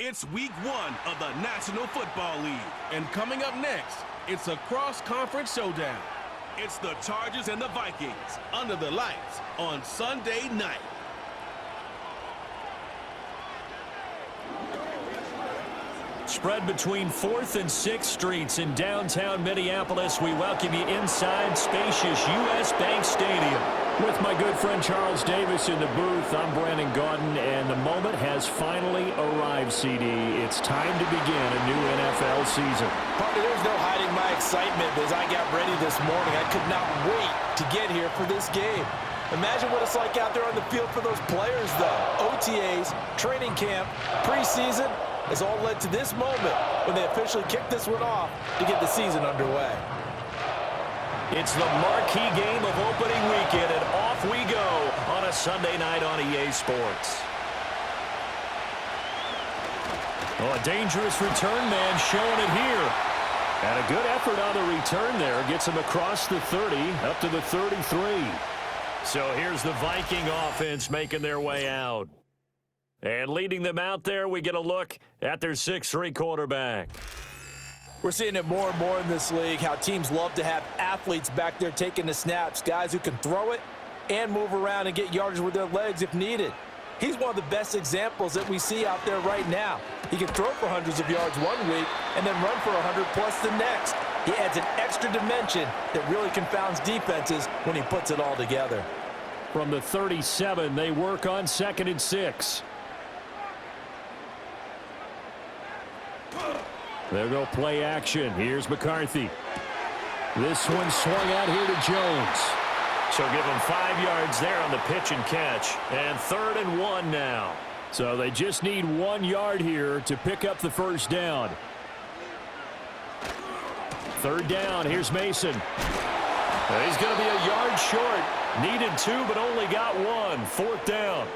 It's week 1 of the National Football League. And coming up next, it's a cross-conference showdown. It's the Chargers and the Vikings under the lights on Sunday night. Spread between 4th and 6th Streets in downtown Minneapolis. We welcome you inside spacious U.S. Bank Stadium. With my good friend Charles Davis in the booth, I'm Brandon Gaudin, and the moment has finally arrived, CD. It's time to begin a new NFL season. Partner, there's no hiding my excitement as I got ready this morning. I could not wait to get here for this game. Imagine what it's like out there on the field for those players, though. OTAs, training camp, preseason has all led to this moment when they officially kick this one off to get the season underway. It's the marquee game of opening weekend, and off we go on a Sunday night on EA Sports. Oh, a dangerous return man showing it here. And a good effort on the return there. Gets him across the 30, up to the 33. So here's the Viking offense making their way out. And leading them out there, we get a look at their 6'3" quarterback. We're seeing it more and more in this league, how teams love to have athletes back there taking the snaps, guys who can throw it and move around and get yardage with their legs if needed. He's one of the best examples that we see out there right now. He can throw for hundreds of yards one week and then run for 100+ the next. He adds an extra dimension that really confounds defenses when he puts it all together. From the 37, they work on 2nd and 6. They'll go play action. Here's McCarthy. This one swung out here to Jones. So give him 5 yards there on the pitch and catch. And 3rd and 1 now. So they just need 1 yard here to pick up the first down. 3rd down. Here's Mason. He's going to be a yard short. Needed 2, but only got 1. 4th down.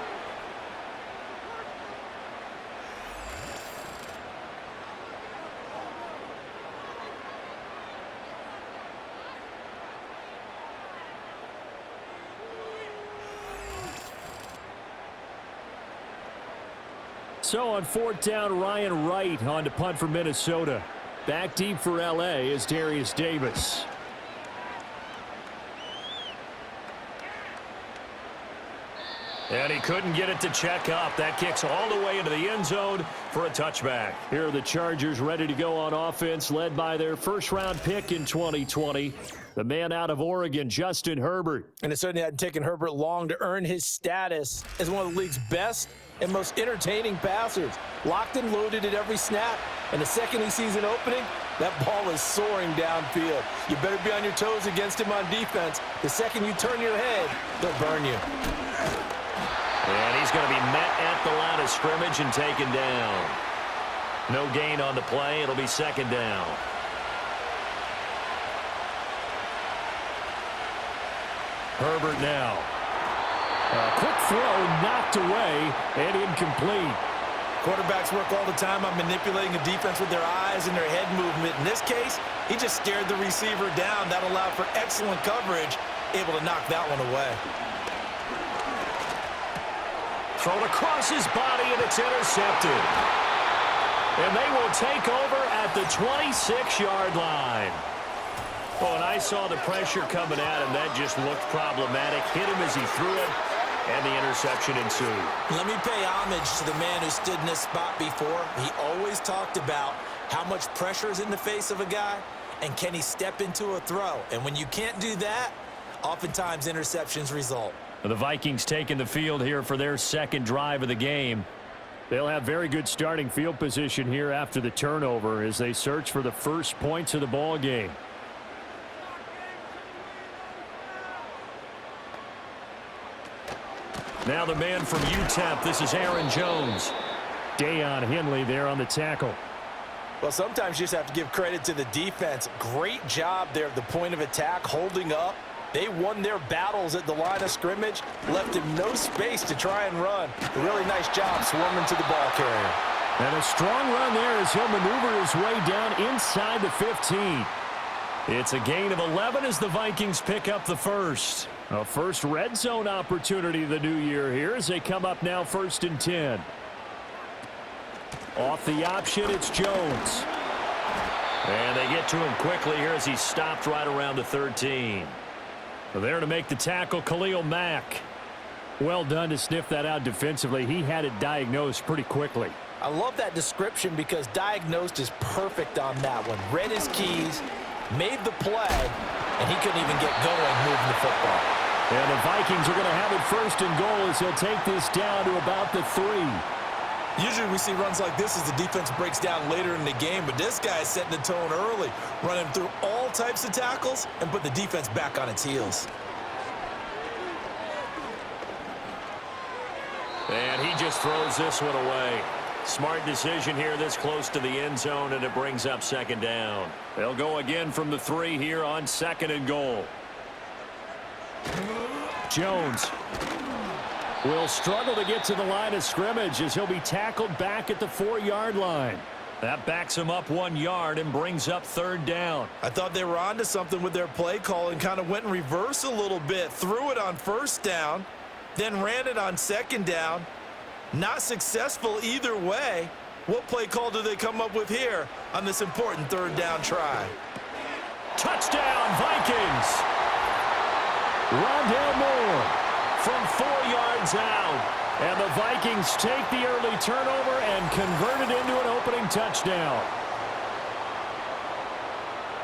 So on 4th down, Ryan Wright on to punt for Minnesota. Back deep for L.A. is Darius Davis. And he couldn't get it to check up. That kicks all the way into the end zone for a touchback. Here are the Chargers ready to go on offense, led by their first-round pick in 2020. The man out of Oregon, Justin Herbert. And it certainly hadn't taken Herbert long to earn his status as one of the league's best and most entertaining passers. Locked and loaded at every snap. And the second he sees an opening, that ball is soaring downfield. You better be on your toes against him on defense. The second you turn your head, they'll burn you. And he's going to be met at the line of scrimmage and taken down. No gain on the play. It'll be 2nd down. Herbert now. A quick throw knocked away and incomplete. Quarterbacks work all the time on manipulating a defense with their eyes and their head movement. In this case, he just stared the receiver down. That allowed for excellent coverage, able to knock that one away. Thrown across his body, and it's intercepted. And they will take over at the 26-yard line. Oh, and I saw the pressure coming at him. That just looked problematic. Hit him as he threw it, and the interception ensued. Let me pay homage to the man who stood in this spot before. He always talked about how much pressure is in the face of a guy, and can he step into a throw. And when you can't do that, oftentimes interceptions result. The Vikings taking the field here for their 2nd drive of the game. They'll have very good starting field position here after the turnover as they search for the first points of the ball game. Now the man from UTEP, this is Aaron Jones. Dayon Henley there on the tackle. Well, sometimes you just have to give credit to the defense. Great job there at the point of attack, holding up. They won their battles at the line of scrimmage, left him no space to try and run. A really nice job swarming to the ball carrier. And a strong run there as he'll maneuver his way down inside the 15. It's a gain of 11 as the Vikings pick up the first. A first red zone opportunity the new year here as they come up now 1st and 10. Off the option, it's Jones. And they get to him quickly here as he's stopped right around the 13. There to make the tackle, Khalil Mack. Well done to sniff that out defensively. He had it diagnosed pretty quickly. I love that description because diagnosed is perfect on that one. Read his keys, made the play, and he couldn't even get going moving the football. And the Vikings are going to have it first and goal as he'll take this down to about the 3. Usually we see runs like this as the defense breaks down later in the game, but this guy is setting the tone early, running through all types of tackles and put the defense back on its heels. And he just throws this one away. Smart decision here this close to the end zone, and it brings up second down. They'll go again from the 3 here on second and goal. Jones will struggle to get to the line of scrimmage as he'll be tackled back at the 4-yard line. That backs him up 1 yard and brings up third down. I thought they were onto something with their play call and kind of went in reverse a little bit. Threw it on first down, then ran it on second down. Not successful either way. What play call do they come up with here on this important third down try? Touchdown, Vikings! Rondale Moore from 4 yards out. And the Vikings take the early turnover and convert it into an opening touchdown.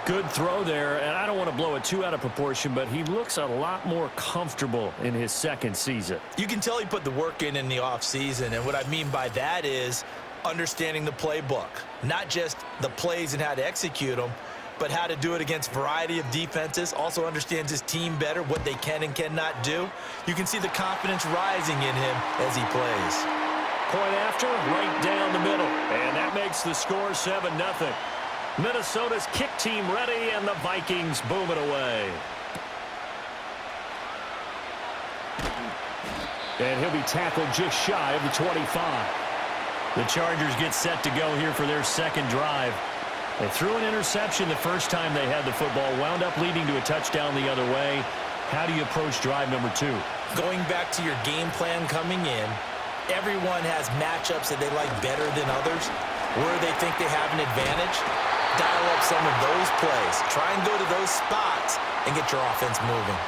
Good throw there, and I don't want to blow it too out of proportion, but he looks a lot more comfortable in his second season. You can tell he put the work in the offseason, and what I mean by that is understanding the playbook. Not just the plays and how to execute them, but how to do it against a variety of defenses. Also understands his team better, what they can and cannot do. You can see the confidence rising in him as he plays. Point after, right down the middle. And that makes the score 7-0. Minnesota's kick team ready, and the Vikings boom it away. And he'll be tackled just shy of the 25. The Chargers get set to go here for their second drive. They threw an interception the first time they had the football, wound up leading to a touchdown the other way. How do you approach drive number 2? Going back to your game plan coming in, everyone has matchups that they like better than others, where they think they have an advantage. Dial up some of those plays. Try and go to those spots and get your offense moving.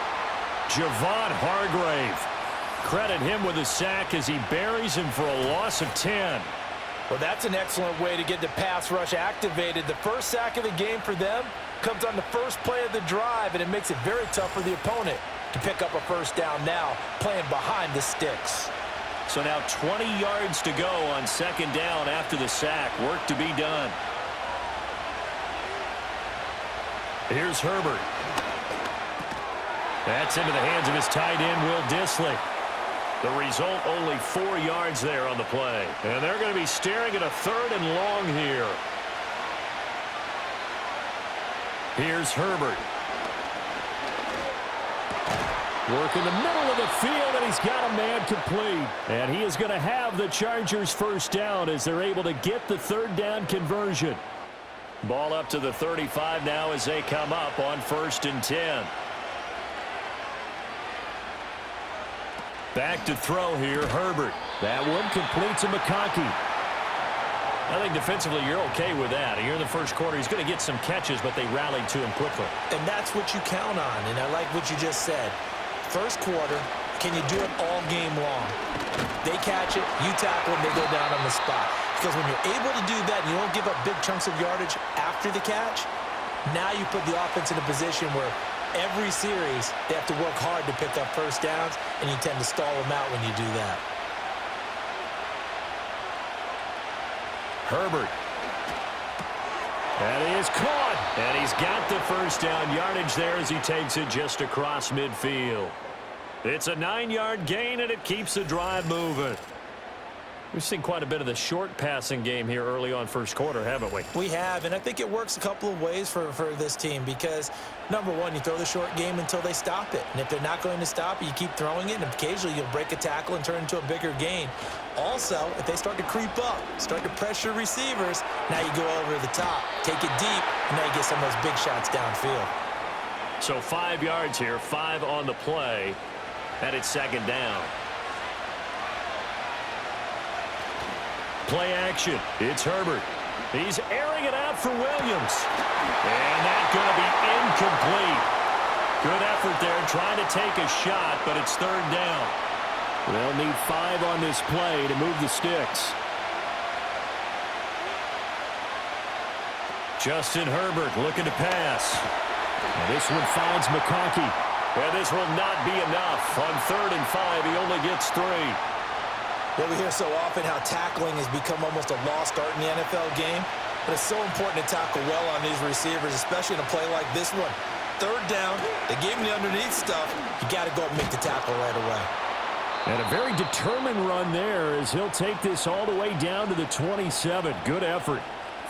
Javon Hargrave. Credit him with a sack as he buries him for a loss of 10. Well, that's an excellent way to get the pass rush activated. The first sack of the game for them comes on the first play of the drive, and it makes it very tough for the opponent to pick up a first down now, playing behind the sticks. So now 20 yards to go on second down after the sack. Work to be done. Here's Herbert. That's into the hands of his tight end, Will Dissly. The result, only 4 yards there on the play. And they're going to be staring at a third and long here. Here's Herbert. Work in the middle of the field, and he's got a man complete. And he is going to have the Chargers first down as they're able to get the third down conversion. Ball up to the 35 now as they come up on 1st and 10. Back to throw here, Herbert. That one complete to McConkey. I think defensively you're okay with that. Here in the first quarter, he's going to get some catches, but they rallied to him quickly. And that's what you count on, and I like what you just said. First quarter, can you do it all game long? They catch it, you tackle them, they go down on the spot. Because when you're able to do that and you don't give up big chunks of yardage after the catch, now you put the offense in a position where every series, they have to work hard to pick up first downs, and you tend to stall them out when you do that. Herbert. And he is caught. And he's got the first down yardage there as he takes it just across midfield. It's a 9-yard gain, and it keeps the drive moving. We've seen quite a bit of the short passing game here early on first quarter, haven't we? We have, and I think it works a couple of ways for this team because, number one, you throw the short game until they stop it. And if they're not going to stop it, you keep throwing it, and occasionally you'll break a tackle and turn it into a bigger gain. Also, if they start to creep up, start to pressure receivers, now you go over the top, take it deep, and now you get some of those big shots downfield. So 5 yards here, 5 on the play, and it's second down. play action. It's Herbert. He's airing it out for Williams. And that's going to be incomplete. Good effort there trying to take a shot, but it's third down. They'll need 5 on this play to move the sticks. Justin Herbert looking to pass. And this one finds McConkey. And this will not be enough. On 3rd and 5, he only gets 3. Well, we hear so often how tackling has become almost a lost art in the NFL game. But it's so important to tackle well on these receivers, especially in a play like this one. 3rd down, they gave him the underneath stuff. You got to go and make the tackle right away. And a very determined run there as he'll take this all the way down to the 27. Good effort.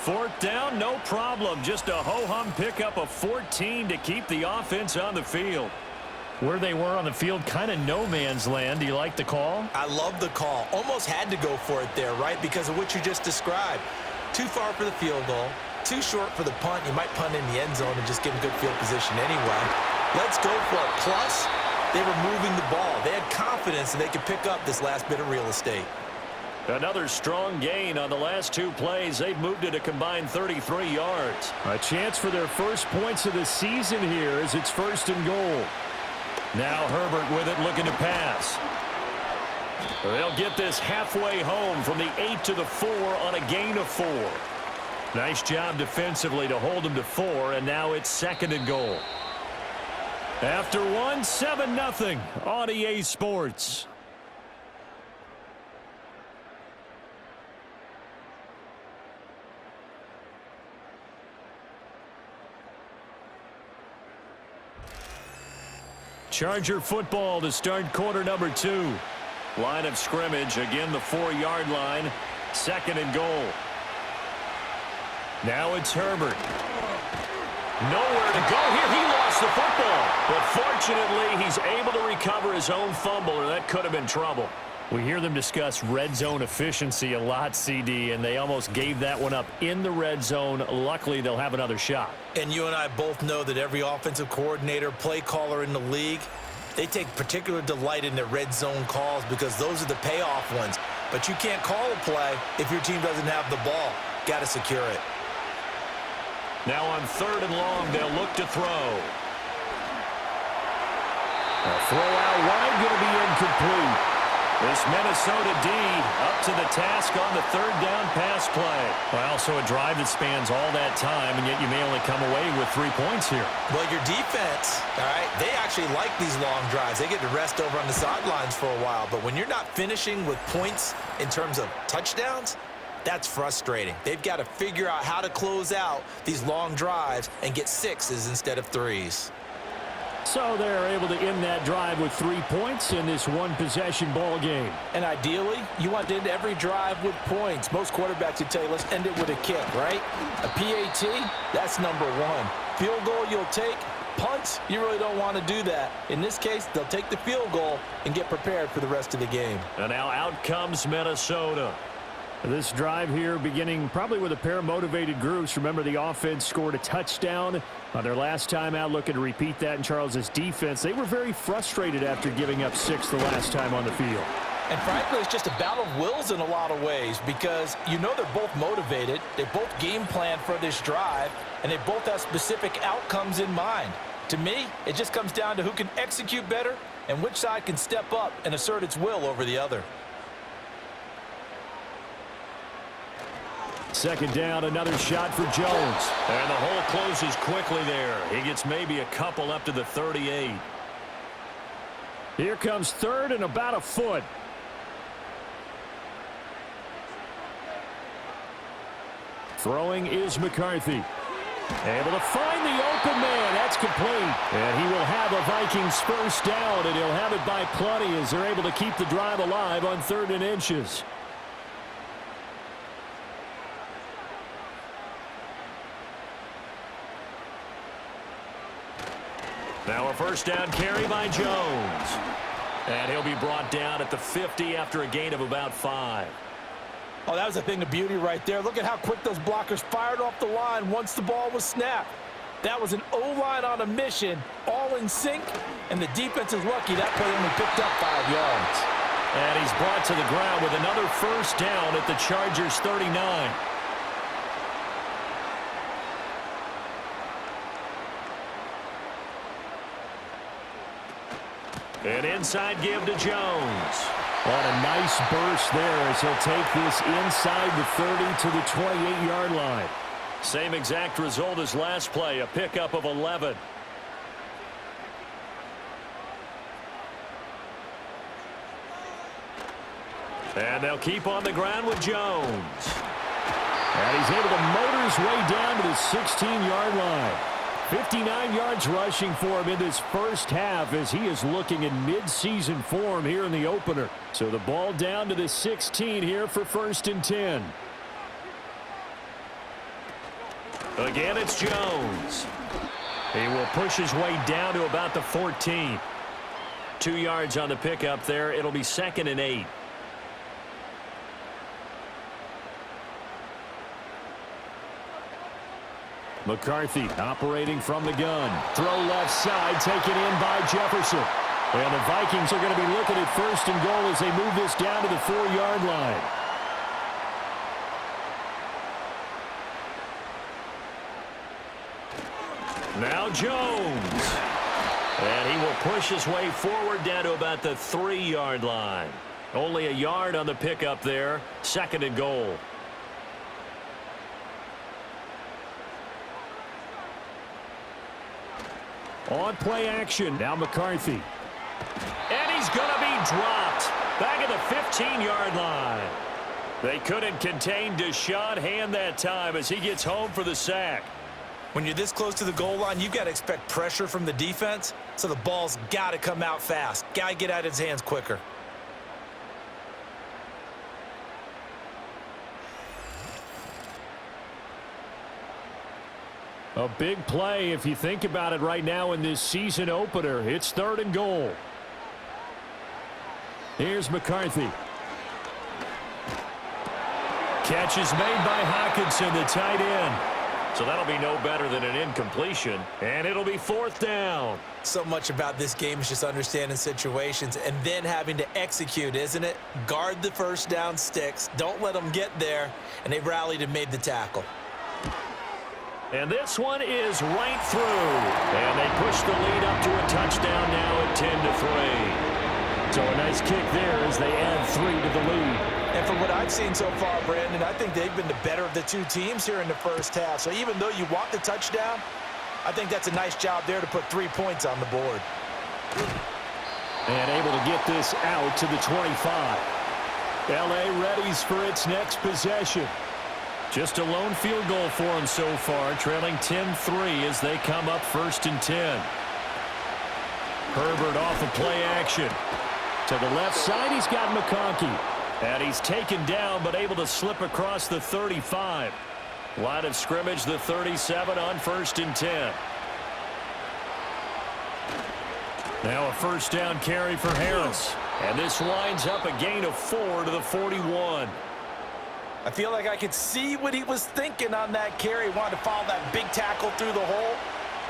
4th down, no problem. Just a ho-hum pickup of 14 to keep the offense on the field. Where they were on the field, kind of no man's land. Do you like the call? I love the call. Almost had to go for it there, right? Because of what you just described. Too far for the field goal. Too short for the punt. You might punt in the end zone and just give them good field position anyway. Let's go for it. Plus, they were moving the ball. They had confidence that they could pick up this last bit of real estate. Another strong gain on the last 2 plays. They've moved it a combined 33 yards. A chance for their first points of the season here as it's 1st and goal. Now Herbert with it, looking to pass. They'll get this halfway home from the 8 to the 4 on a gain of 4. Nice job defensively to hold them to 4, and now it's 2nd and goal. After 1, 7-0 on EA Sports. Charger football to start quarter number 2. Line of scrimmage, again the 4-yard line. 2nd and goal. Now it's Herbert. Nowhere to go here. He lost the football. But fortunately, he's able to recover his own fumble, or that could have been trouble. We hear them discuss red zone efficiency a lot, CD, and they almost gave that one up in the red zone. Luckily, they'll have another shot. And you and I both know that every offensive coordinator, play caller in the league, they take particular delight in their red zone calls because those are the payoff ones. But you can't call a play if your team doesn't have the ball. Got to secure it. Now on 3rd and long, they'll look to throw. A throw out wide, going to be incomplete. This Minnesota D up to the task on the 3rd down pass play. Well, so a drive that spans all that time, and yet you may only come away with 3 points here. Well, your defense, all right, they actually like these long drives. They get to rest over on the sidelines for a while. But when you're not finishing with points in terms of touchdowns, that's frustrating. They've got to figure out how to close out these long drives and get 6s instead of 3s. So they're able to end that drive with 3 points in this one-possession ball game. And ideally, you want to end every drive with points. Most quarterbacks would tell you, let's end it with a kick, right? A PAT, that's number 1. Field goal you'll take. Punts, you really don't want to do that. In this case, they'll take the field goal and get prepared for the rest of the game. And now out comes Minnesota. This drive here beginning probably with a pair of motivated groups. Remember, the offense scored a touchdown on their last time out, looking to repeat that in Charles' defense. They were very frustrated after giving up 6 the last time on the field. And frankly, it's just a battle of wills in a lot of ways because you know they're both motivated. They both game plan for this drive, and they both have specific outcomes in mind. To me, it just comes down to who can execute better and which side can step up and assert its will over the other. 2nd down, another shot for Jones. And the hole closes quickly there. He gets maybe a couple up to the 38. Here comes 3rd and about a foot. Throwing is McCarthy. Able to find the open man. That's complete. And he will have a Vikings first down, and he'll have it by plenty as they're able to keep the drive alive on 3rd and inches. Now a first down carry by Jones. And he'll be brought down at the 50 after a gain of about 5. Oh, that was a thing of beauty right there. Look at how quick those blockers fired off the line once the ball was snapped. That was an O-line on a mission, all in sync, and the defense is lucky that play only picked up 5 yards. And he's brought to the ground with another first down at the Chargers' 39. An inside give to Jones. What a nice burst there as he'll take this inside the 30 to the 28-yard line. Same exact result as last play, a pickup of 11. And they'll keep on the ground with Jones. And he's able to motor his way down to the 16-yard line. 59 yards rushing for him in this first half as he is looking in mid-season form here in the opener. So the ball down to the 16 here for 1st and 10. Again, it's Jones. He will push his way down to about the 14. 2 yards on the pickup there. It'll be 2nd and 8. McCarthy operating from the gun. Throw left side, taken in by Jefferson. And the Vikings are going to be looking at 1st and goal as they move this down to the 4-yard line. Now Jones. And he will push his way forward down to about the 3-yard line. Only a yard on the pickup there. 2nd and goal. On play action, now McCarthy. And he's going to be dropped. Back at the 15-yard line. They couldn't contain Deshaun Hand that time as he gets home for the sack. When you're this close to the goal line, you've got to expect pressure from the defense, so the ball's got to come out fast. Got to get out of his hands quicker. A big play if you think about it right now in this season opener. It's 3rd and goal. Here's McCarthy. Catch is made by Hockenson, the tight end. So that'll be no better than an incompletion. And it'll be 4th down. So much about this game is just understanding situations and then having to execute, isn't it? Guard the first down sticks. Don't let them get there. And they rallied and made the tackle. And this one is right through. And they push the lead up to a touchdown now at 10-3. So a nice kick there as they add 3 to the lead. And from what I've seen so far, Brandon, I think they've been the better of the two teams here in the first half. So even though you want the touchdown, I think that's a nice job there to put 3 points on the board. And able to get this out to the 25. L.A. readies for its next possession. Just a lone field goal for him so far, trailing 10-3 as they come up 1st and 10. Herbert off of play action. To the left side, he's got McConkey. And he's taken down, but able to slip across the 35. Line of scrimmage, the 37 on 1st and 10. Now a first down carry for Harris. And this lines up a gain of 4 to the 41. I feel like I could see what he was thinking on that carry. He wanted to follow that big tackle through the hole.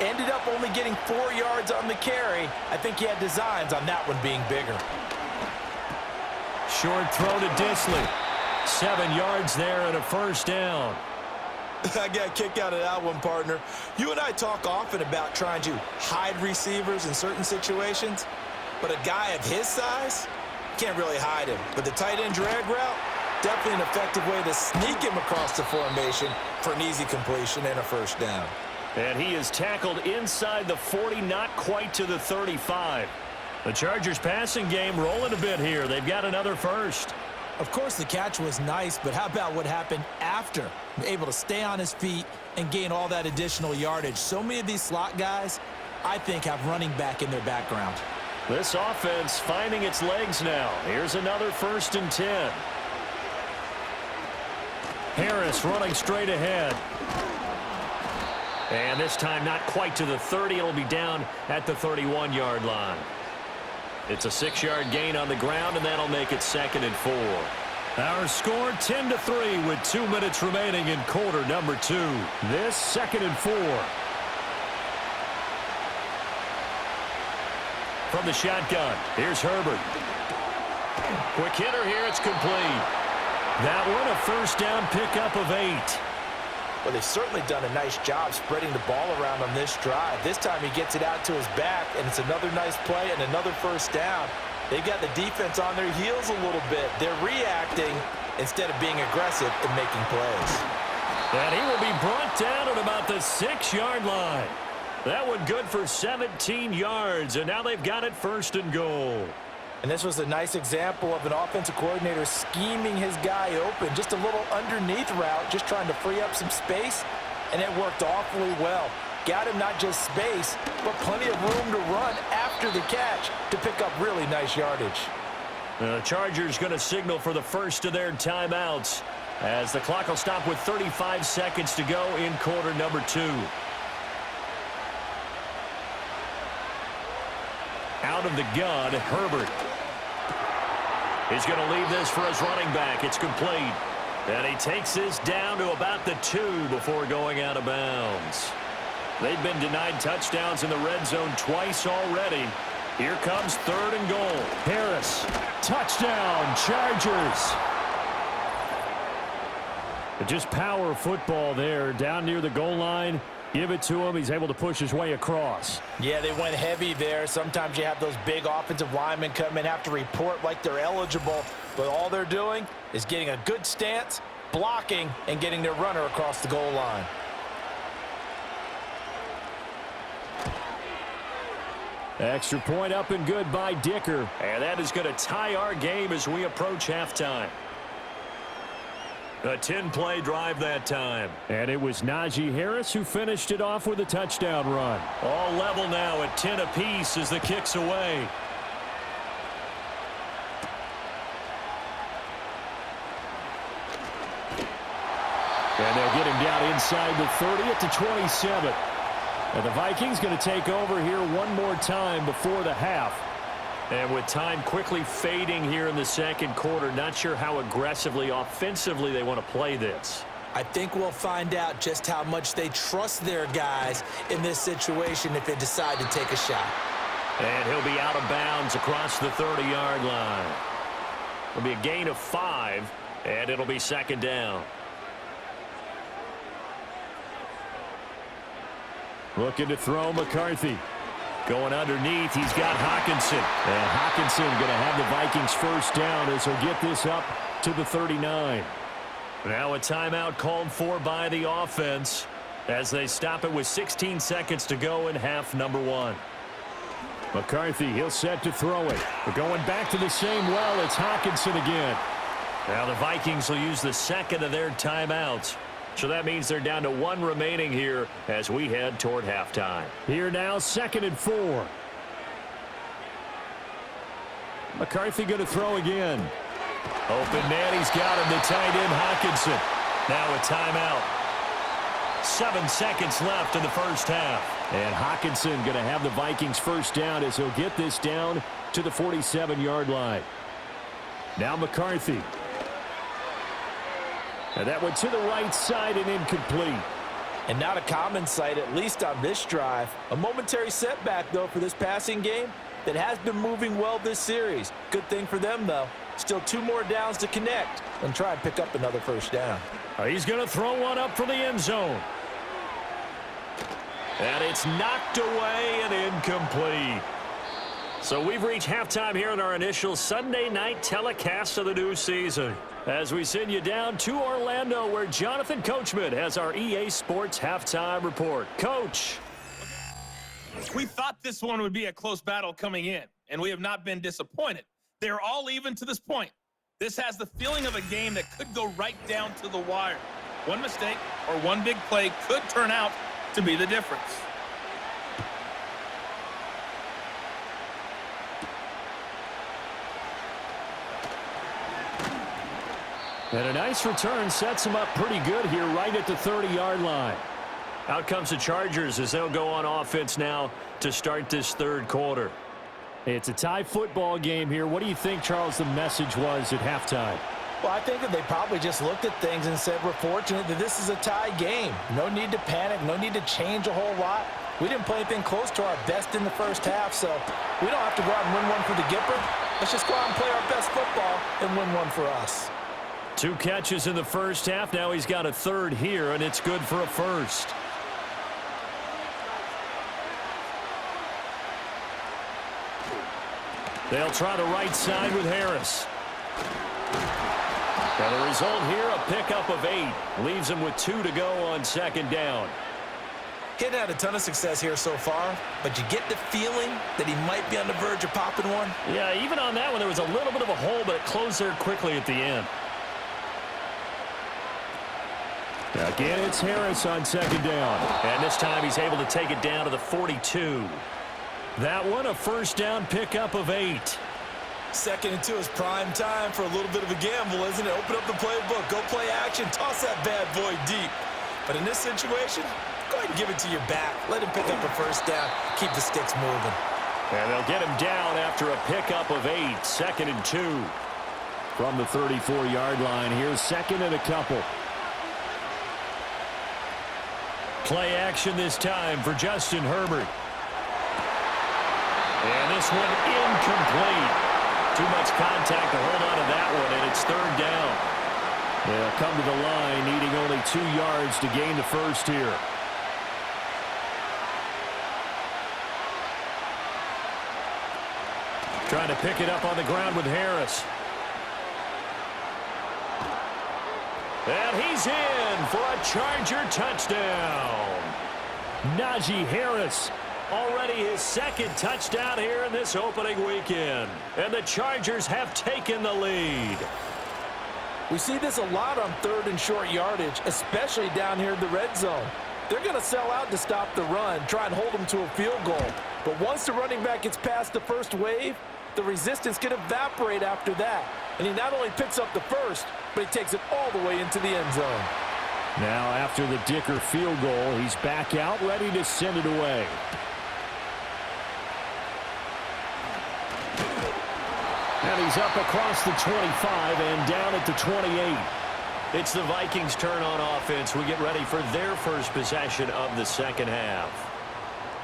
Ended up only getting 4 yards on the carry. I think he had designs on that one being bigger. Short throw to Disley. 7 yards there and a first down. I got a kick out of that one, partner. You and I talk often about trying to hide receivers in certain situations, but a guy of his size can't really hide him. But the tight end drag route, definitely an effective way to sneak him across the formation for an easy completion and a first down. And he is tackled inside the 40, not quite to the 35. The Chargers passing game rolling a bit here. They've got another first. Of course, the catch was nice, but how about what happened after? Able to stay on his feet and gain all that additional yardage. So many of these slot guys, I think, have running back in their background. This offense finding its legs now. Here's another 1st and 10. Harris running straight ahead. And this time not quite to the 30. It'll be down at the 31-yard line. It's a 6-yard gain on the ground, and that'll make it 2nd and 4. Our score 10-3 with 2 minutes remaining in quarter number 2. This 2nd and 4. From the shotgun, here's Herbert. Quick hitter here. It's complete. That one, a first down pickup of 8. Well, they've certainly done a nice job spreading the ball around on this drive. This time he gets it out to his back, and it's another nice play and another first down. They've got the defense on their heels a little bit. They're reacting instead of being aggressive and making plays. And he will be brought down at about the 6-yard line. That one good for 17 yards, and now they've got it first and goal. And this was a nice example of an offensive coordinator scheming his guy open. Just a little underneath route, just trying to free up some space, and it worked awfully well. Got him not just space, but plenty of room to run after the catch to pick up really nice yardage. The Chargers going to signal for the first of their timeouts as the clock will stop with 35 seconds to go in quarter number 2. Out of the gun, Herbert. He's going to leave this for his running back. It's complete. And he takes this down to about the 2 before going out of bounds. They've been denied touchdowns in the red zone twice already. Here comes 3rd and goal. Harris, touchdown, Chargers. Just power football there, down near the goal line. Give it to him. He's able to push his way across. Yeah, they went heavy there. Sometimes you have those big offensive linemen come in, have to report like they're eligible, but all they're doing is getting a good stance, blocking, and getting their runner across the goal line. Extra point up and good by Dicker. And that is going to tie our game as we approach halftime. A 10-play drive that time. And it was Najee Harris who finished it off with a touchdown run. All level now at 10 apiece as the kick's away. And they'll get him down inside the 30 at the 27. And the Vikings going to take over here one more time before the half. And with time quickly fading here in the second quarter, not sure how aggressively, offensively they want to play this. I think we'll find out just how much they trust their guys in this situation if they decide to take a shot. And he'll be out of bounds across the 30-yard line. It'll be a gain of 5, and it'll be 2nd down. Looking to throw McCarthy. Going underneath, he's got Hockenson. And Hockenson going to have the Vikings first down as he'll get this up to the 39. Now a timeout called for by the offense as they stop it with 16 seconds to go in half number 1. McCarthy, he'll set to throw it. We're going back to the same well. It's Hockenson again. Now the Vikings will use the second of their timeouts. So that means they're down to 1 remaining here as we head toward halftime. Here now, 2nd and 4. McCarthy going to throw again. Open man, he's got him, the tight end Hockenson. Now a timeout. 7 seconds left in the first half. And Hockenson going to have the Vikings first down as he'll get this down to the 47-yard line. Now McCarthy. And that went to the right side and incomplete. And not a common sight, at least on this drive. A momentary setback, though, for this passing game that has been moving well this series. Good thing for them, though. Still 2 more downs to connect and try and pick up another first down. He's going to throw one up for the end zone. And it's knocked away and incomplete. So we've reached halftime here in our initial Sunday night telecast of the new season, as we send you down to Orlando, where Jonathan Coachman has our EA Sports halftime report. Coach. We thought this one would be a close battle coming in, and we have not been disappointed. They're all even to this point. This has the feeling of a game that could go right down to the wire. One mistake or one big play could turn out to be the difference. And a nice return sets them up pretty good here right at the 30-yard line. Out comes the Chargers as they'll go on offense now to start this third quarter. It's a tie football game here. What do you think, Charles, the message was at halftime? Well, I think that they probably just looked at things and said, we're fortunate that this is a tie game. No need to panic, no need to change a whole lot. We didn't play anything close to our best in the first half, so we don't have to go out and win one for the Gipper. Let's just go out and play our best football and win one for us. 2 catches in the first half. Now he's got a third here, and it's good for a first. They'll try the right side with Harris. And the result here, a pickup of 8. Leaves him with 2 to go on second down. He's had a ton of success here so far, but you get the feeling that he might be on the verge of popping one. Yeah, even on that one, there was a little bit of a hole, but it closed there quickly at the end. Again, it's Harris on second down. And this time he's able to take it down to the 42. That one, a first down pickup of 8. 2nd and 2 is prime time for a little bit of a gamble, isn't it? Open up the playbook, go play action, toss that bad boy deep. But in this situation, go ahead and give it to your back. Let him pick up a first down, keep the sticks moving. And they'll get him down after a pickup of 8, 2nd and 2. From the 34-yard line, here's 2nd and a couple. Play action this time for Justin Herbert. And this one incomplete. Too much contact to hold on to that one, and it's 3rd down. They'll come to the line, needing only 2 yards to gain the first here. Trying to pick it up on the ground with Harris. And he's in for a Charger touchdown. Najee Harris, already his 2nd touchdown here in this opening weekend. And the Chargers have taken the lead. We see this a lot on 3rd and short yardage, especially down here in the red zone. They're going to sell out to stop the run, try and hold them to a field goal. But once the running back gets past the first wave, the resistance can evaporate after that. And he not only picks up the first, but he takes it all the way into the end zone. Now after the Dicker field goal, he's back out, ready to send it away. And he's up across the 25 and down at the 28. It's the Vikings' turn on offense. We get ready for their first possession of the second half.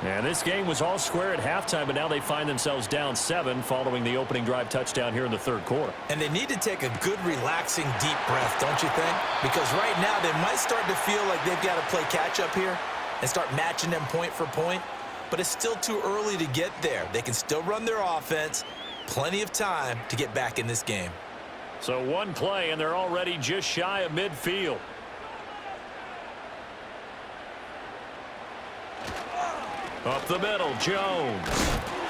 And this game was all square at halftime, but now they find themselves down 7 following the opening drive touchdown here in the 3rd quarter. And they need to take a good, relaxing, deep breath, don't you think? Because right now they might start to feel like they've got to play catch-up here and start matching them point for point. But it's still too early to get there. They can still run their offense. Plenty of time to get back in this game. So one play, and they're already just shy of midfield. Up the middle, Jones.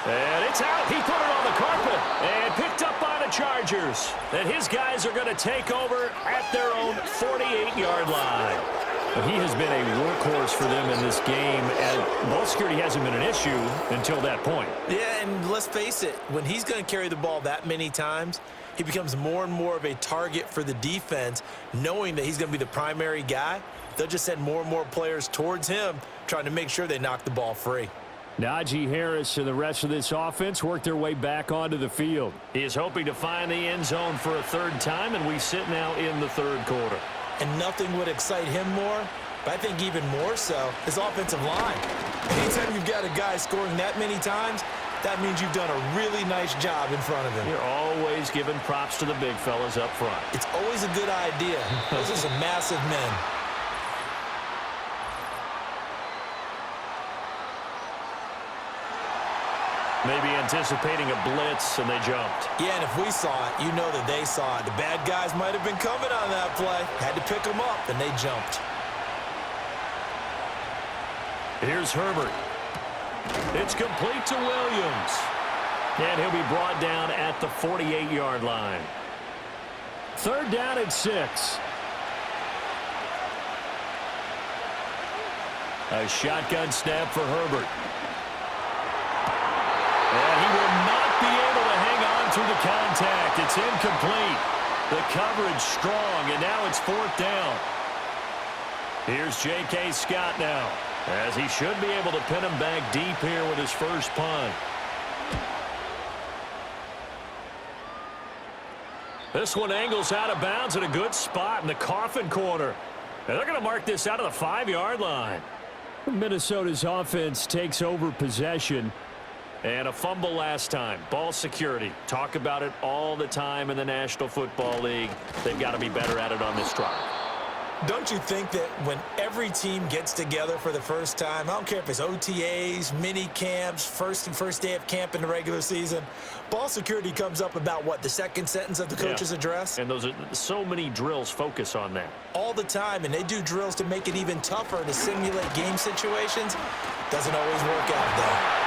And it's out. He put it on the carpet and picked up by the Chargers. And his guys are going to take over at their own 48-yard line. But he has been a workhorse for them in this game, and ball security hasn't been an issue until that point. Yeah, and let's face it, when he's going to carry the ball that many times, he becomes more and more of a target for the defense, knowing that he's going to be the primary guy. They'll just send more and more players towards him, trying to make sure they knock the ball free. Najee Harris and the rest of this offense work their way back onto the field. He is hoping to find the end zone for a 3rd time, and we sit now in the 3rd quarter. And nothing would excite him more, but I think even more so, his offensive line. Anytime you've got a guy scoring that many times, that means you've done a really nice job in front of him. You're always giving props to the big fellas up front. It's always a good idea. Those are some massive men. Maybe anticipating a blitz, and they jumped. Yeah, and if we saw it, you know that they saw it. The bad guys might have been coming on that play. Had to pick them up, and they jumped. Here's Herbert. It's complete to Williams. And he'll be brought down at the 48-yard line. 3rd down and 6. A shotgun snap for Herbert. And he will not be able to hang on through the contact. It's incomplete. The coverage strong, and now it's 4th down. Here's J.K. Scott now, as he should be able to pin him back deep here with his first punt. This one angles out of bounds at a good spot in the coffin corner. And they're going to mark this out of the 5-yard line. Minnesota's offense takes over possession. And a fumble last time. Ball security. Talk about it all the time in the National Football League. They've got to be better at it on this drive. Don't you think that when every team gets together for the first time, I don't care if it's OTAs, mini camps, first day of camp in the regular season, ball security comes up about what, the second sentence of the coach's address? And those are so many drills focus on that. All the time, and they do drills to make it even tougher to simulate game situations. Doesn't always work out, though.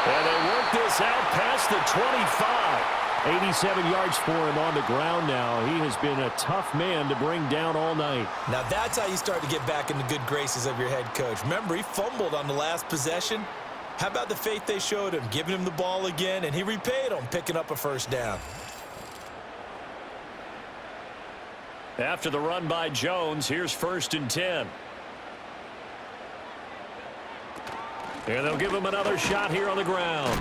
And they work this out past the 25. 87 yards for him on the ground now. He has been a tough man to bring down all night. Now that's how you start to get back in the good graces of your head coach. Remember, he fumbled on the last possession. How about the faith they showed him, giving him the ball again, and he repaid them, picking up a first down. After the run by Jones, here's 1st and 10. And they'll give him another shot here on the ground.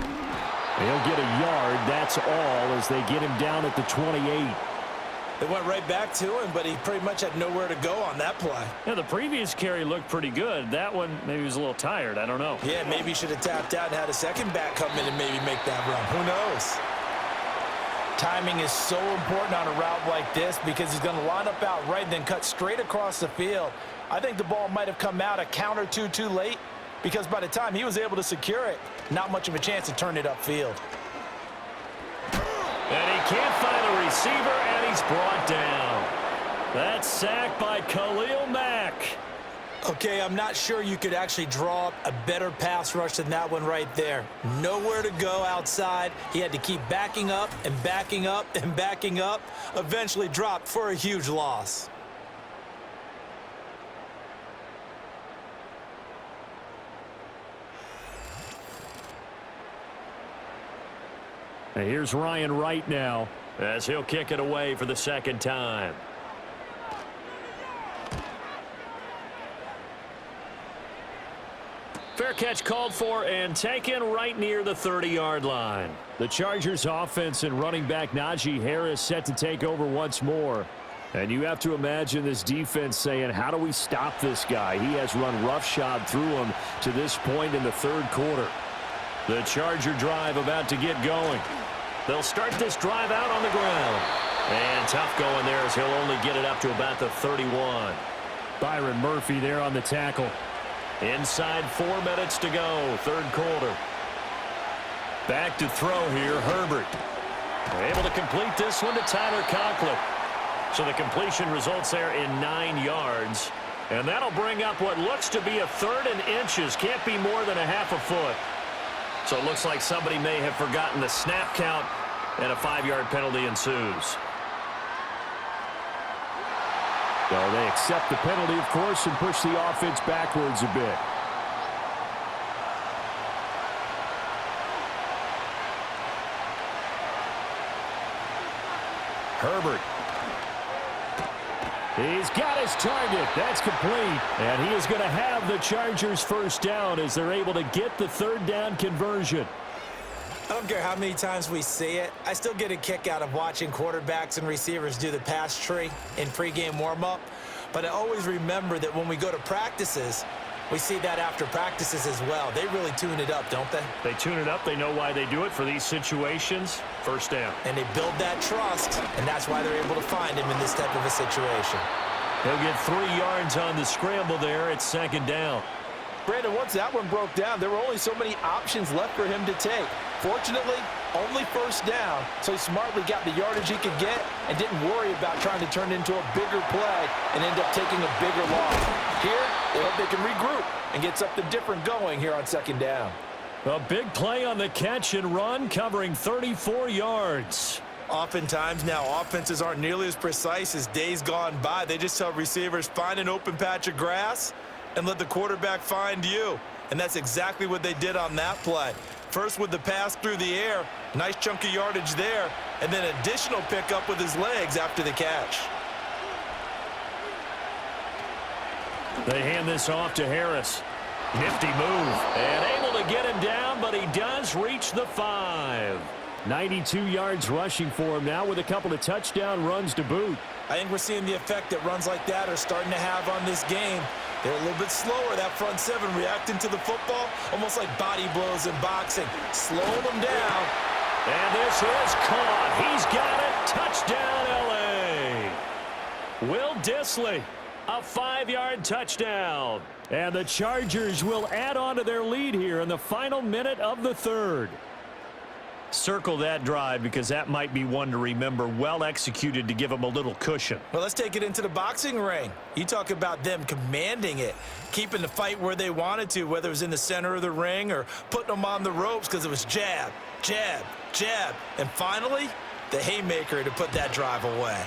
They'll get a yard, that's all, as they get him down at the 28. They went right back to him, but he pretty much had nowhere to go on that play. Yeah, the previous carry looked pretty good. That one, maybe he was a little tired. I don't know. Yeah, maybe he should have tapped out and had a second back come in and maybe make that run. Who knows? Timing is so important on a route like this because he's going to line up out right and then cut straight across the field. I think the ball might have come out a count or two too late, because by the time he was able to secure it, not much of a chance to turn it upfield. And he can't find a receiver, and he's brought down. That's sacked by Khalil Mack. Okay, I'm not sure you could actually draw up a better pass rush than that one right there. Nowhere to go outside. He had to keep backing up and backing up and backing up. Eventually dropped for a huge loss. And here's Ryan Wright now, as he'll kick it away for the second time. Fair catch called for and taken right near the 30-yard line. The Chargers offense and running back Najee Harris set to take over once more. And you have to imagine this defense saying, how do we stop this guy? He has run roughshod through him to this point in the third quarter. The Charger drive about to get going. They'll start this drive out on the ground. And tough going there as he'll only get it up to about the 31. Byron Murphy there on the tackle. Inside 4 minutes to go, third quarter. Back to throw here, Herbert. Able to complete this one to Tyler Conklin. So the completion results there in 9 yards. And that'll bring up what looks to be a 3rd and inches. Can't be more than a half a foot. So it looks like somebody may have forgotten the snap count, and a 5-yard penalty ensues. So they accept the penalty, of course, and push the offense backwards a bit. Herbert. He's got his target. That's complete. And he is going to have the Chargers first down as they're able to get the 3rd down conversion. I don't care how many times we see it. I still get a kick out of watching quarterbacks and receivers do the pass tree in pregame warm-up. But I always remember that when we go to practices, we see that after practices as well. They really tune it up, don't they? They tune it up. They know why they do it for these situations. First down. And they build that trust, and that's why they're able to find him in this type of a situation. He'll get 3 yards on the scramble there. It's 2nd down. Brandon, once that one broke down, there were only so many options left for him to take. Fortunately, only 1st down, so he smartly got the yardage he could get and didn't worry about trying to turn it into a bigger play and end up taking a bigger loss. Here, they hope they can regroup and get something different going here on 2nd down. A big play on the catch and run, covering 34 yards. Oftentimes now, offenses aren't nearly as precise as days gone by. They just tell receivers, find an open patch of grass and let the quarterback find you. And that's exactly what they did on that play. First with the pass through the air, nice chunk of yardage there, and then additional pickup with his legs after the catch. They hand this off to Harris. Nifty move. And able to get him down, but he does reach the 5. 92 yards rushing for him now with a couple of touchdown runs to boot. I think we're seeing the effect that runs like that are starting to have on this game. They're a little bit slower, that front seven, reacting to the football, almost like body blows in boxing, slowing them down. And this is caught. He's got it. Touchdown, L.A. Will Dissly, a 5-yard touchdown. And the Chargers will add on to their lead here in the final minute of the third. Circle that drive because that might be one to remember. Well executed to give them a little cushion. Well, let's take it into the boxing ring. You talk about them commanding it, keeping the fight where they wanted to, whether it was in the center of the ring or putting them on the ropes because it was jab, jab, jab. And finally, the haymaker to put that drive away.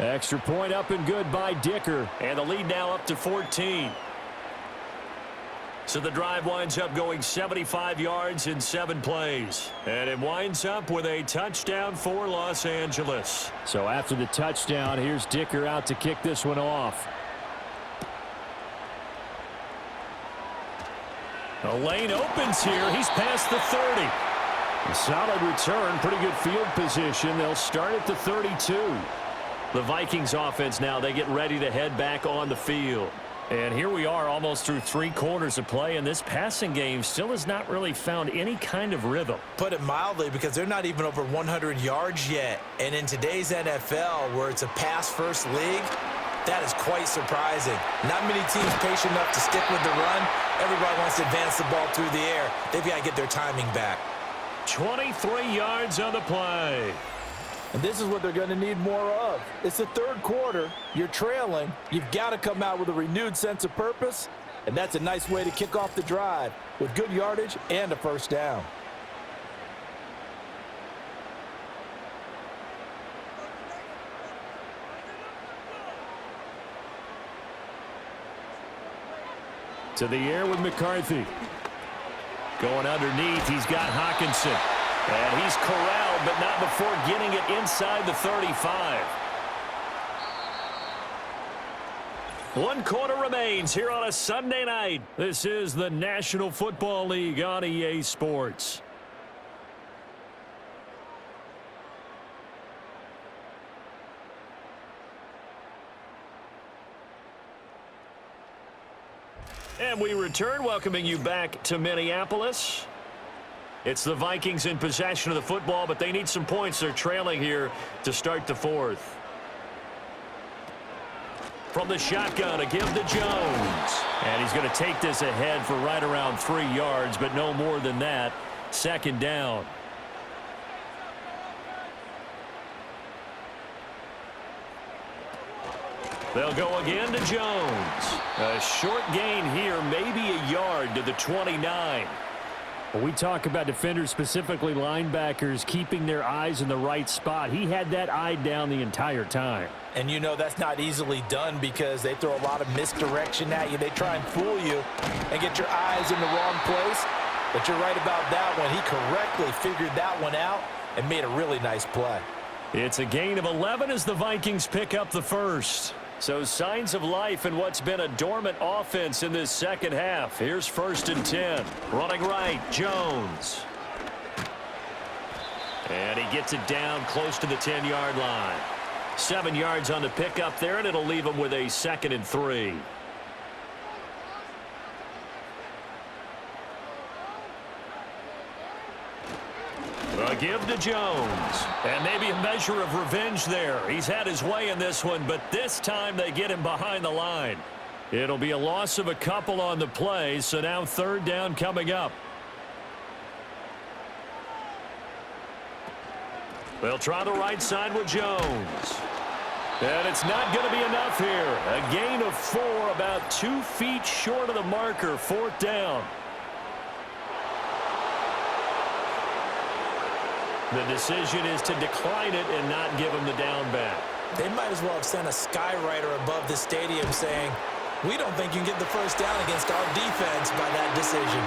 Extra point up and good by Dicker. And the lead now up to 14. So the drive winds up going 75 yards in 7 plays. And it winds up with a touchdown for Los Angeles. So after the touchdown, here's Dicker out to kick this one off. The lane opens here. He's past the 30. A solid return, pretty good field position. They'll start at the 32. The Vikings offense now, they get ready to head back on the field. And here we are almost through 3 quarters of play, and this passing game still has not really found any kind of rhythm. Put it mildly, because they're not even over 100 yards yet. And in today's NFL, where it's a pass-first league, that is quite surprising. Not many teams patient enough to stick with the run. Everybody wants to advance the ball through the air. They've got to get their timing back. 23 yards on the play. And this is what they're going to need more of. It's the third quarter. You're trailing. You've got to come out with a renewed sense of purpose. And that's a nice way to kick off the drive with good yardage and a first down. To the air with McCarthy. Going underneath, he's got Hawkinson. And he's corralled, but not before getting it inside the 35. 1 quarter remains here on a Sunday night. This is the National Football League on EA Sports. And we return, welcoming you back to Minneapolis. It's the Vikings in possession of the football, but they need some points. They're trailing here to start the fourth. From the shotgun, a give to Jones. And he's going to take this ahead for right around 3 yards, but no more than that. 2nd down. They'll go again to Jones. A short gain here, maybe a yard to the 29. When we talk about defenders, specifically linebackers, keeping their eyes in the right spot, he had that eye down the entire time. And you know that's not easily done because they throw a lot of misdirection at you. They try and fool you and get your eyes in the wrong place. But you're right about that one. He correctly figured that one out and made a really nice play. It's a gain of 11 as the Vikings pick up the first. So signs of life in what's been a dormant offense in this second half. Here's 1st and 10. Running right, Jones. And he gets it down close to the 10-yard line. 7 yards on the pickup there, and it'll leave him with a 2nd and 3. A give to Jones. And maybe a measure of revenge there. He's had his way in this one, but this time they get him behind the line. It'll be a loss of a couple on the play, so now 3rd down coming up. They'll try the right side with Jones. And it's not going to be enough here. A gain of 4, about 2 feet short of the marker, 4th down. The decision is to decline it and not give him the down back. They might as well have sent a skywriter above the stadium saying, we don't think you can get the first down against our defense by that decision.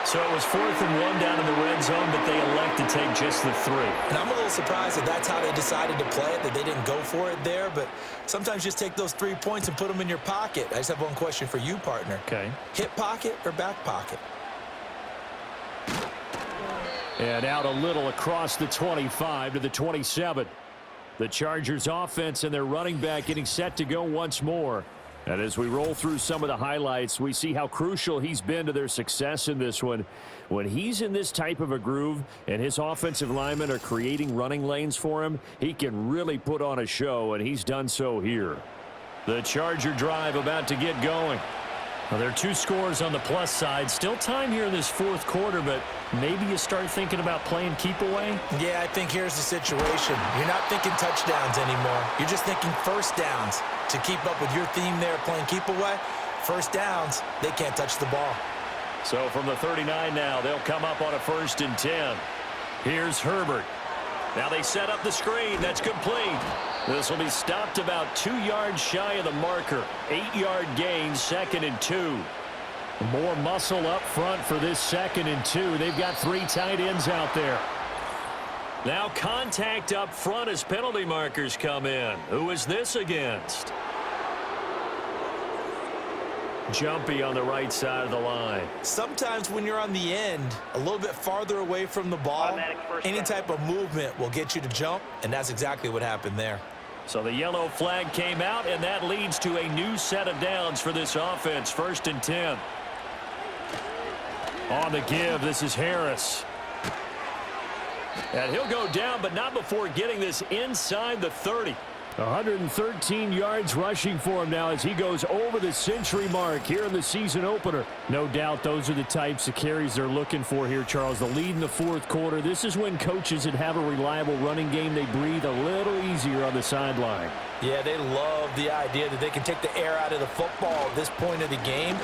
So it was 4th and 1 down in the red zone, but they elect to take just the 3. And I'm a little surprised that that's how they decided to play it, that they didn't go for it there. But sometimes just take those 3 points and put them in your pocket. I just have one question for you, partner. Okay. Hip pocket or back pocket? And out a little across the 25 to the 27. The Chargers offense and their running back getting set to go once more. And as we roll through some of the highlights, we see how crucial he's been to their success in this one. When he's in this type of a groove and his offensive linemen are creating running lanes for him, he can really put on a show, and he's done so here. The Charger drive about to get going. Well, there are 2 scores on the plus side. Still time here in this fourth quarter, but maybe you start thinking about playing keep away? Yeah, I think here's the situation. You're not thinking touchdowns anymore. You're just thinking first downs. To keep up with your theme there playing keep away, first downs, they can't touch the ball. So from the 39 now, they'll come up on a 1st and 10. Here's Herbert. Now they set up the screen. That's complete. This will be stopped about 2 yards shy of the marker. 8-yard gain, 2nd and 2. More muscle up front for this 2nd and 2. They've got 3 tight ends out there. Now contact up front as penalty markers come in. Who is this against? Jumpy on the right side of the line. Sometimes when you're on the end, a little bit farther away from the ball, any type of movement will get you to jump, and that's exactly what happened there. So the yellow flag came out, and that leads to a new set of downs for this offense. 1st and 10. On the give, this is Harris. And he'll go down, but not before getting this inside the 30. 113 yards rushing for him now as he goes over the century mark here in the season opener. No doubt those are the types of carries they're looking for here, Charles. The lead in the fourth quarter. This is when coaches that have a reliable running game, they breathe a little easier on the sideline. Yeah, they love the idea that they can take the air out of the football at this point of the game.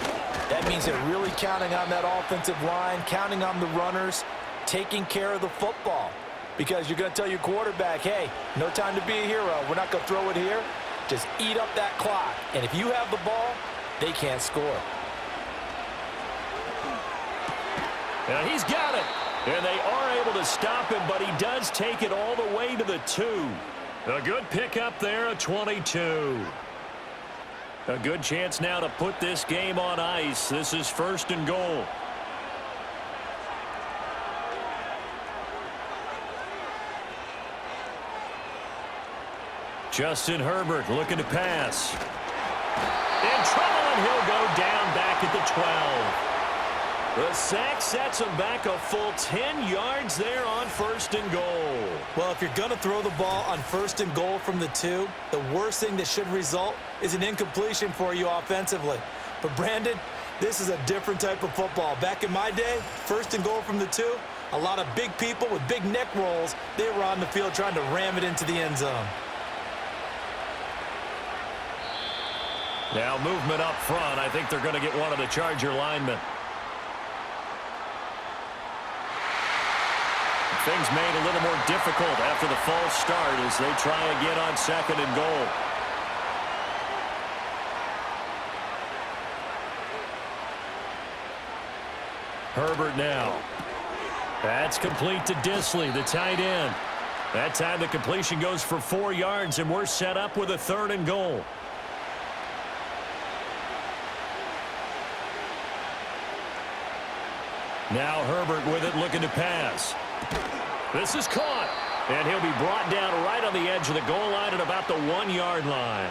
That means they're really counting on that offensive line, counting on the runners, taking care of the football. Because you're going to tell your quarterback, hey, no time to be a hero. We're not going to throw it here. Just eat up that clock. And if you have the ball, they can't score. And he's got it. And they are able to stop him, but he does take it all the way to the 2. A good pickup there, a 22. A good chance now to put this game on ice. This is 1st and goal. Justin Herbert looking to pass. In trouble, and he'll go down back at the 12. The sack sets him back a full 10 yards there on 1st and goal. Well, if you're going to throw the ball on 1st and goal from the 2, the worst thing that should result is an incompletion for you offensively. But, Brandon, this is a different type of football. Back in my day, 1st and goal from the 2, a lot of big people with big neck rolls, they were on the field trying to ram it into the end zone. Now movement up front. I think they're going to get one of the Charger linemen. Things made a little more difficult after the false start as they try again on 2nd and goal. Herbert now. That's complete to Disley, the tight end. That time the completion goes for 4 yards, and we're set up with a 3rd and goal. Now Herbert with it, looking to pass. This is caught, and he'll be brought down right on the edge of the goal line at about the 1-yard line.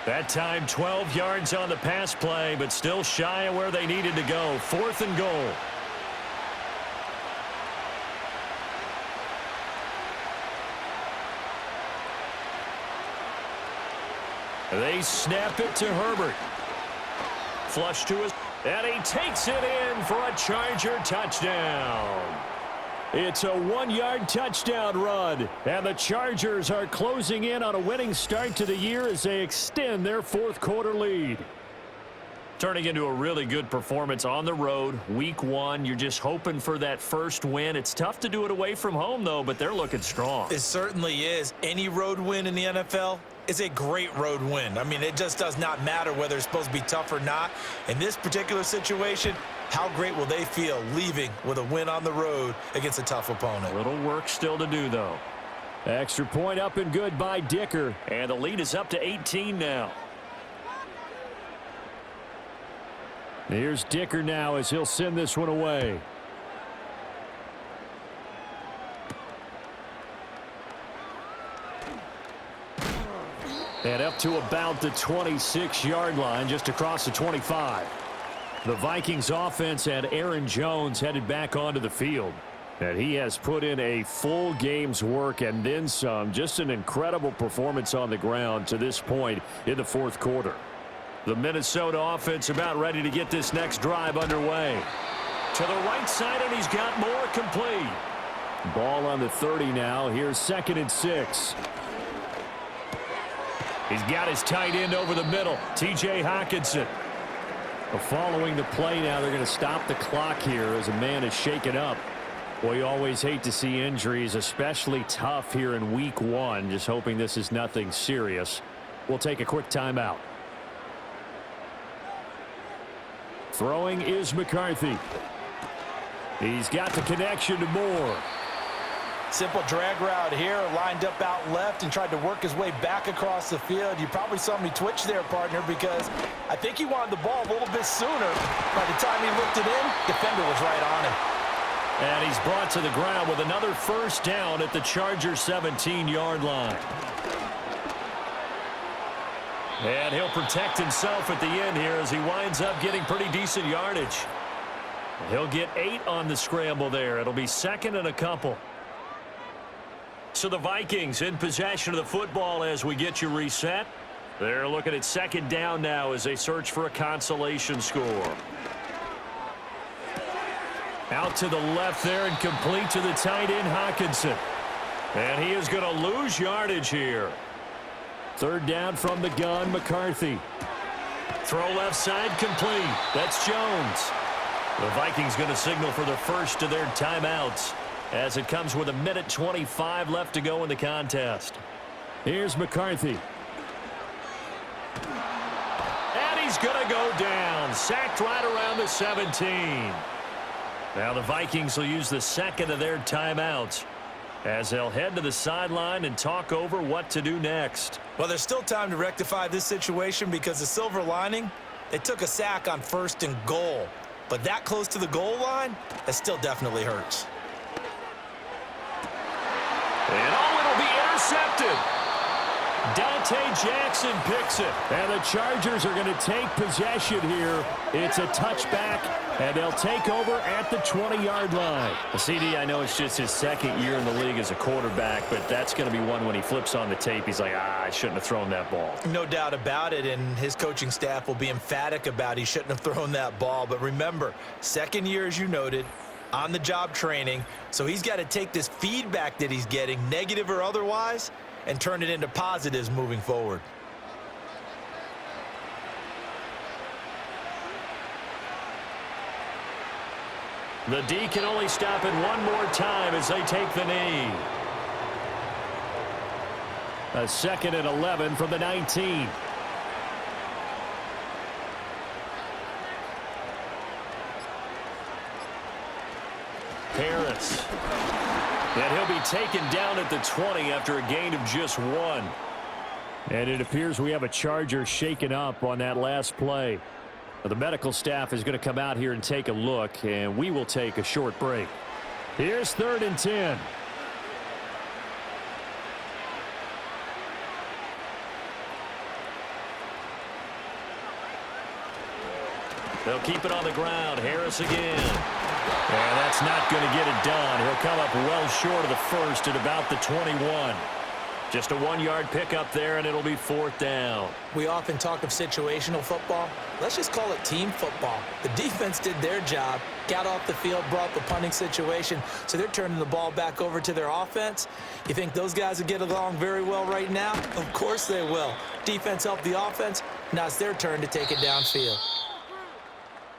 That time 12 yards on the pass play, but still shy of where they needed to go. 4th and goal. They snap it to Herbert. Flush to his... And he takes it in for a Charger touchdown. It's a 1-yard touchdown run, and the Chargers are closing in on a winning start to the year as they extend their fourth quarter lead. Turning into a really good performance on the road, week 1. You're just hoping for that first win. It's tough to do it away from home, though, but they're looking strong. It certainly is. Any road win in the NFL is a great road win. I mean, it just does not matter whether it's supposed to be tough or not. In this particular situation, how great will they feel leaving with a win on the road against a tough opponent? A little work still to do, though. Extra point up and good by Dicker. And the lead is up to 18 now. Here's Dicker now as he'll send this one away. And up to about the 26-yard line, just across the 25. The Vikings offense had Aaron Jones headed back onto the field. And he has put in a full game's work and then some. Just an incredible performance on the ground to this point in the fourth quarter. The Minnesota offense about ready to get this next drive underway. To the right side, and he's got more complete. Ball on the 30 now. Here's 2nd and 6. He's got his tight end over the middle, T.J. Hockenson. Following the play now, they're going to stop the clock here as a man is shaken up. Well, you always hate to see injuries, especially tough here in week 1. Just hoping this is nothing serious. We'll take a quick timeout. Throwing is McCarthy. He's got the connection to Moore. Simple drag route here, lined up out left and tried to work his way back across the field. You probably saw me twitch there, partner, because I think he wanted the ball a little bit sooner. By the time he looked it in, defender was right on him. And he's brought to the ground with another first down at the Chargers' 17-yard line. And he'll protect himself at the end here as he winds up getting pretty decent yardage. He'll get 8 on the scramble there. It'll be 2nd and a couple. So the Vikings in possession of the football as we get you reset. They're looking at 2nd down now as they search for a consolation score. Out to the left there and complete to the tight end, Hockenson. And he is going to lose yardage here. 3rd down from the gun, McCarthy. Throw left side complete. That's Jones. The Vikings going to signal for the first of their timeouts as it comes with 1:25 left to go in the contest. Here's McCarthy. And he's going to go down. Sacked right around the 17. Now the Vikings will use the 2nd of their timeouts as they'll head to the sideline and talk over what to do next. Well, there's still time to rectify this situation because the silver lining, they took a sack on 1st and goal. But that close to the goal line, that still definitely hurts. And it'll be intercepted. Dante Jackson picks it. And the Chargers are going to take possession here. It's a touchback, and they'll take over at the 20-yard line. CD, I know it's just his 2nd year in the league as a quarterback, but that's going to be one when he flips on the tape. He's like, I shouldn't have thrown that ball. No doubt about it, and his coaching staff will be emphatic about he shouldn't have thrown that ball. But remember, 2nd year, as you noted, on-the-job training, so he's got to take this feedback that he's getting, negative or otherwise, and turn it into positives moving forward. The D can only stop it one more time as they take the knee. A 2nd and 11 from the 19. Harris. And he'll be taken down at the 20 after a gain of just 1. And it appears we have a Charger shaken up on that last play. The medical staff is going to come out here and take a look, and we will take a short break. Here's 3rd and 10. They'll keep it on the ground. Harris again. And that's not going to get it done. He'll come up well short of the first at about the 21. Just a 1-yard pickup there, and it'll be 4th down. We often talk of situational football. Let's just call it team football. The defense did their job, got off the field, brought the punting situation, so they're turning the ball back over to their offense. You think those guys will get along very well right now? Of course they will. Defense helped the offense. Now it's their turn to take it downfield.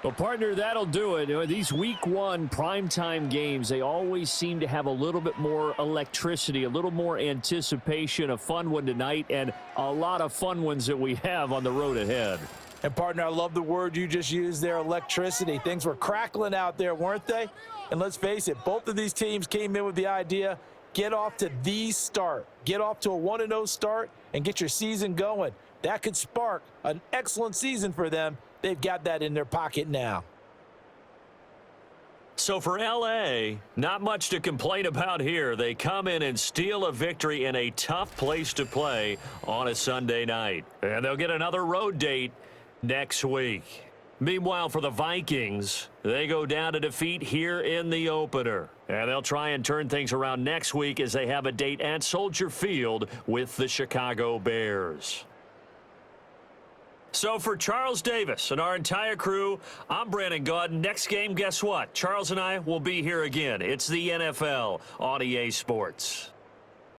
Well, partner, that'll do it. These week 1 primetime games, they always seem to have a little bit more electricity, a little more anticipation. A fun one tonight, and a lot of fun ones that we have on the road ahead. And, partner, I love the word you just used there, electricity. Things were crackling out there, weren't they? And let's face it, both of these teams came in with the idea, get off to the start. Get off to a 1-0 start and get your season going. That could spark an excellent season for them. They've got that in their pocket now. So for L.A., not much to complain about here. They come in and steal a victory in a tough place to play on a Sunday night. And they'll get another road date next week. Meanwhile, for the Vikings, they go down to defeat here in the opener. And they'll try and turn things around next week as they have a date at Soldier Field with the Chicago Bears. So for Charles Davis and our entire crew, I'm Brandon Gaudin. Next game, guess what? Charles and I will be here again. It's the NFL on EA Sports.